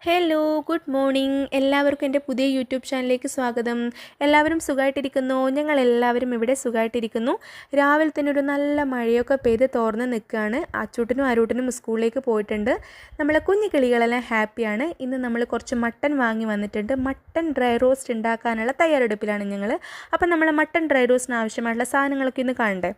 Hello good morning എല്ലാവർക്കും എൻ്റെ പുതിയ യൂട്യൂബ് ചാനലിലേക്ക് സ്വാഗതം. എല്ലാവരും സുഖമായിട്ടിരിക്കുന്നു. ഞങ്ങളെല്ലാവരും ഇവിടെ സുഖമായിട്ടിരിക്കുന്നു. രാവിലെ തന്നെ ഒരു നല്ല മഴയൊക്കെ പെയ്ത് തോർന്ന് നിൽക്കുകയാണ്. അച്ചൂട്ടനും അരൂട്ടനും സ്കൂളിലേക്ക് പോയിട്ടുണ്ട്. നമ്മളെ കുഞ്ഞു കിളികളെല്ലാം ഹാപ്പിയാണ്. ഇന്ന് നമ്മൾ കുറച്ച് മട്ടൻ വാങ്ങി വന്നിട്ടുണ്ട്. മട്ടൻ ഡ്രൈ റോസ്റ്റ് ഉണ്ടാക്കാനുള്ള തയ്യാറെടുപ്പിലാണ് ഞങ്ങൾ. അപ്പം നമ്മൾ മട്ടൻ ഡ്രൈ റോസ്റ്റിന് ആവശ്യമായിട്ടുള്ള സാധനങ്ങളൊക്കെ ഇന്ന് കാണണ്ടേ.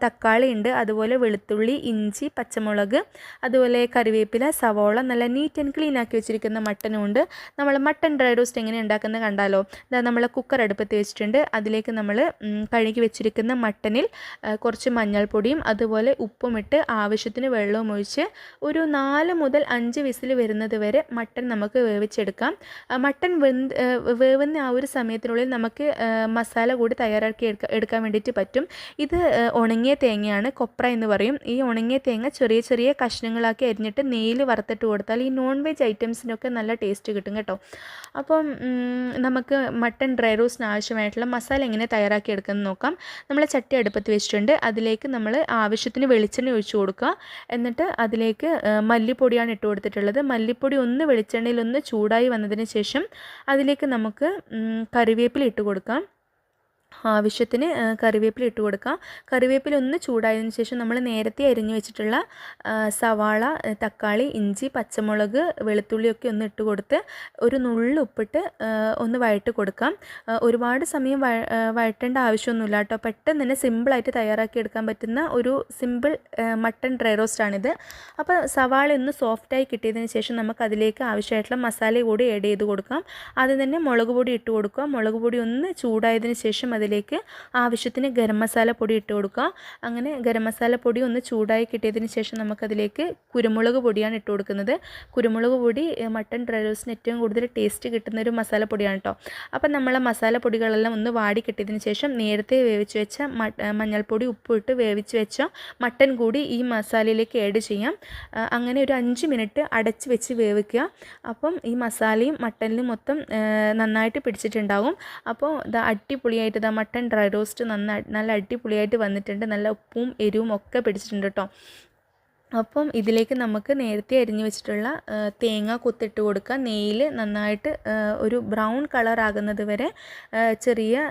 തക്കാളി ഉണ്ട്, അതുപോലെ വെളുത്തുള്ളി, ഇഞ്ചി, പച്ചമുളക്, അതുപോലെ കറിവേപ്പില, സവോള നല്ല നീറ്റ് ആൻഡ് ക്ലീൻ ആക്കി വെച്ചിരിക്കുന്നു മട്ടനുണ്ട്. നമ്മൾ മട്ടൻ ഡ്രൈ റോസ്റ്റ് എങ്ങനെ ഉണ്ടാക്കുന്നത് കണ്ടാലോ. ഇതാ നമ്മൾ കുക്കർ അടുപ്പത്ത് വെച്ചിട്ടുണ്ട്. അതിലേക്ക് നമ്മൾ കഴുകി വെച്ചിരിക്കുന്ന മട്ടനിൽ കുറച്ച് മഞ്ഞൾപ്പൊടിയും അതുപോലെ ഉപ്പും ഇട്ട് ആവശ്യത്തിന് വെള്ളവും ഒഴിച്ച് ഒരു 4 മുതൽ 5 വിസിൽ വരുന്നത് വരെ മട്ടൻ നമുക്ക് വേവിച്ചെടുക്കാം. മട്ടൻ വേവുന്ന ആ ഒരു സമയത്തിനുള്ളിൽ നമുക്ക് മസാല കൂടി തയ്യാറാക്കി എടുക്കാൻ വേണ്ടിയിട്ട് പറ്റും. ഇത് ഉണങ്ങിയ തേങ്ങയാണ്, കൊപ്ര എന്ന് പറയും. ഈ ഉണങ്ങിയ തേങ്ങ ചെറിയ ചെറിയ കഷ്ണങ്ങളാക്കി അരിഞ്ഞിട്ട് നെയ്യിൽ വറുത്തിട്ട് കൊടുത്താൽ ഈ നോൺ വെജ് ഐറ്റംസിനൊക്കെ നല്ല ടേസ്റ്റ് കിട്ടും കേട്ടോ. അപ്പം നമുക്ക് മട്ടൻ ഡ്രൈ റോസ്റ്റിന് ആവശ്യമായിട്ടുള്ള മസാല എങ്ങനെ തയ്യാറാക്കി എടുക്കുന്നത് നോക്കാം. നമ്മൾ ചട്ടി അടുപ്പത്ത് വെച്ചിട്ടുണ്ട്. അതിലേക്ക് നമ്മൾ ആവശ്യത്തിന് വെളിച്ചെണ്ണ ഒഴിച്ചു കൊടുക്കുക. എന്നിട്ട് അതിലേക്ക് മല്ലിപ്പൊടിയാണ് ഇട്ട് കൊടുത്തിട്ടുള്ളത്. മല്ലിപ്പൊടി ഒന്ന് വെളിച്ചെണ്ണയിൽ ഒന്ന് ചൂടായി വന്നതിന് ശേഷം അതിലേക്ക് നമുക്ക് കറിവേപ്പില ഇട്ട് കൊടുക്കാം. ആവശ്യത്തിന് കറിവേപ്പില ഇട്ട് കൊടുക്കാം. കറിവേപ്പില ഒന്ന് ചൂടായതിനു ശേഷം നമ്മൾ നേരത്തെ അരിഞ്ഞു വെച്ചിട്ടുള്ള സവാള, തക്കാളി, ഇഞ്ചി, പച്ചമുളക്, വെളുത്തുള്ളിയൊക്കെ ഒന്ന് ഇട്ട് കൊടുത്ത് ഒരു നുള്ളു ഉപ്പിട്ട് ഒന്ന് വഴറ്റി കൊടുക്കാം. ഒരുപാട് സമയം വഴറ്റേണ്ട ആവശ്യമൊന്നുമില്ല കേട്ടോ. പെട്ടെന്ന് തന്നെ സിമ്പിളായിട്ട് തയ്യാറാക്കി എടുക്കാൻ പറ്റുന്ന ഒരു സിമ്പിൾ മട്ടൺ ഡ്രൈ റോസ്റ്റാണിത്. അപ്പോൾ സവാള ഒന്ന് സോഫ്റ്റായി കിട്ടിയതിന് ശേഷം നമുക്ക് അതിലേക്ക് ആവശ്യമായിട്ടുള്ള മസാല കൂടി ആഡ് ചെയ്ത് കൊടുക്കാം. ആദ്യം തന്നെ മുളക് പൊടി ഇട്ട് കൊടുക്കുക. മുളക് പൊടി ഒന്ന് ചൂടായതിന് ശേഷം അതിലേക്ക് ആവശ്യത്തിന് ഗരം മസാല പൊടി ഇട്ട് കൊടുക്കുക. അങ്ങനെ ഗരം മസാല പൊടി ഒന്ന് ചൂടായി കിട്ടിയതിന് ശേഷം നമുക്കതിലേക്ക് കുരുമുളക് പൊടിയാണ് ഇട്ട് കൊടുക്കുന്നത്. കുരുമുളക് പൊടി മട്ടൺ ഡ്രൈ റോസ്റ്റിന് ഏറ്റവും കൂടുതൽ ടേസ്റ്റ് കിട്ടുന്ന ഒരു മസാല പൊടിയാണ് കേട്ടോ. അപ്പം നമ്മളെ മസാല പൊടികളെല്ലാം ഒന്ന് വാടി കിട്ടിയതിന് ശേഷം നേരത്തെ വേവിച്ച് വെച്ച മഞ്ഞൾപ്പൊടി, ഉപ്പിട്ട് വേവിച്ച് വെച്ച മട്ടൻ കൂടി ഈ മസാലയിലേക്ക് ആഡ് ചെയ്യാം. അങ്ങനെ ഒരു 5 മിനിറ്റ് അടച്ച് വെച്ച് വേവിക്കുക. അപ്പം ഈ മസാലയും മട്ടനിലും മൊത്തം നന്നായിട്ട് പിടിച്ചിട്ടുണ്ടാകും. അപ്പോൾ ഇത് അടിപൊളിയായിട്ട് മട്ടൻ ഡ്രൈ റോസ്റ്റ് നല്ല അടിപൊളിയായിട്ട് വന്നിട്ടുണ്ട്. നല്ല ഉപ്പും എരിവും ഒക്കെ പിടിച്ചിട്ടുണ്ട് കേട്ടോ. അപ്പം ഇതിലേക്ക് നമുക്ക് നേരത്തെ അരിഞ്ഞു വെച്ചിട്ടുള്ള തേങ്ങ കൊത്തിട്ട് കൊടുക്കുക. നെയ്യിൽ നന്നായിട്ട് ഒരു ബ്രൗൺ കളർ ആകുന്നത് വരെ ചെറിയ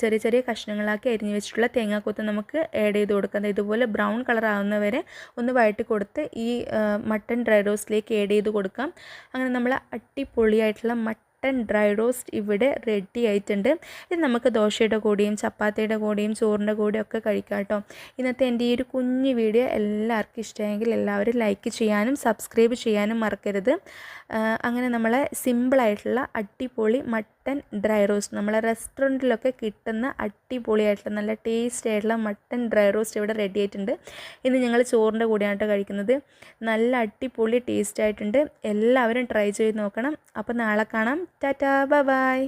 ചെറിയ കഷ്ണങ്ങളാക്കി അരിഞ്ഞു വെച്ചിട്ടുള്ള തേങ്ങാക്കൊത്ത് നമുക്ക് ആഡ് ചെയ്ത് കൊടുക്കാം. ഇതുപോലെ ബ്രൗൺ കളർ ആകുന്നവരെ ഒന്ന് വഴറ്റി കൊടുത്ത് ഈ മട്ടൻ ഡ്രൈ റോസ്റ്റിലേക്ക് ആഡ് ചെയ്ത് കൊടുക്കാം. അങ്ങനെ നമ്മൾ അടിപൊളിയായിട്ടുള്ള മട്ടൻ ഡ്രൈ റോസ്റ്റ് ഇവിടെ റെഡി ആയിട്ടുണ്ട്. ഇത് നമുക്ക് ദോശയുടെ കൂടെയും ചപ്പാത്തിയുടെ കൂടെയും ചോറിൻ്റെ കൂടെയും ഒക്കെ കഴിക്കാം കേട്ടോ. ഇന്നത്തെ എൻ്റെ ഈ ഒരു കുഞ്ഞു വീഡിയോ എല്ലാവർക്കും ഇഷ്ടമായെങ്കിൽ എല്ലാവരും ലൈക്ക് ചെയ്യാനും സബ്സ്ക്രൈബ് ചെയ്യാനും മറക്കരുത്. അങ്ങനെ നമ്മളെ സിമ്പിളായിട്ടുള്ള അടിപൊളി മട്ടൻ ഡ്രൈ റോസ്റ്റ്, നമ്മളെ റെസ്റ്റോറൻറ്റിലൊക്കെ കിട്ടുന്ന അടിപൊളിയായിട്ടുള്ള നല്ല ടേസ്റ്റ് ആയിട്ടുള്ള മട്ടൻ ഡ്രൈ റോസ്റ്റ് ഇവിടെ റെഡി ആയിട്ടുണ്ട്. ഇന്ന് ഞങ്ങൾ ചോറിൻ്റെ കൂടെയാണ് കേട്ടോ കഴിക്കുന്നത്. നല്ല അടിപൊളി ടേസ്റ്റ് ആയിട്ടുണ്ട്. എല്ലാവരും ട്രൈ ചെയ്ത് നോക്കണം. അപ്പോൾ നാളെ കാണാം. Tata, bye bye.